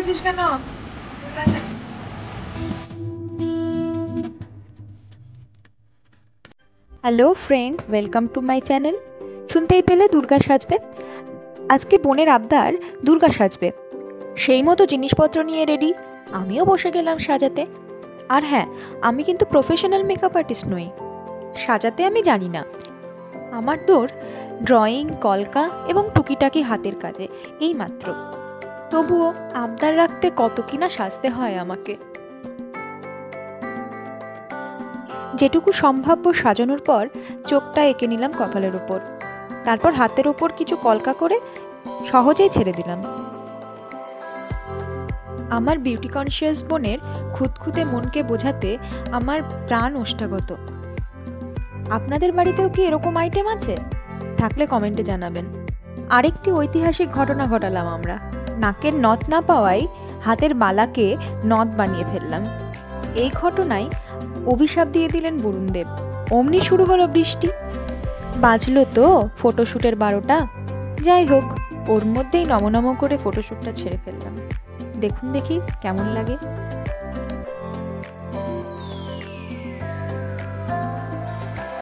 বলছিস কেন? Hello friend, welcome to my channel. শুনতেই পেলে দুর্গা সাজবে। আজকে বোনের আবদার দুর্গা সাজবে, সেই মতো জিনিসপত্র নিয়ে রেডি। আমিও বসে গেলাম সাজাতে। আর হ্যাঁ, আমি কিন্তু প্রফেশনাল মেকআপ আর্টিস্ট নই, সাজাতে আমি জানি না। আমার দৌড় ড্রয়িং, কলকা এবং টুকিটাকি হাতের কাজে, এই মাত্র। তবুও আবদার রাখতে কত কিনা সাজতে হয় আমাকে। যেটুকু সম্ভাব্য সাজানোর পর চোখটা এঁকে নিলাম কপালের ওপর, তারপর হাতের ওপর কিছু কলকা করে সহজেই ছেড়ে দিলাম। আমার বিউটি কনসিয়াস বোনের খুঁতখুঁতে মনকে বোঝাতে আমার প্রাণ ওষ্ঠাগত। আপনাদের বাড়িতেও কি এরকম আইটেম আছে? থাকলে কমেন্টে জানাবেন। আরেকটি ঐতিহাসিক ঘটনা ঘটালাম আমরা। নাকের নথ না পাওয়ায় হাতের বালাকে নথ বানিয়ে ফেললাম। এই ঘটনায় অভিশাপ দিয়ে দিলেন বরুণদেব। অমনি শুরু হলো বৃষ্টি। বাজলো তো ফটোশ্যুটের 12টা। যাই হোক, ওর মধ্যেই নমনম করে ফটোশ্যুটটা ছেড়ে ফেললাম। দেখুন দেখি কেমন লাগে।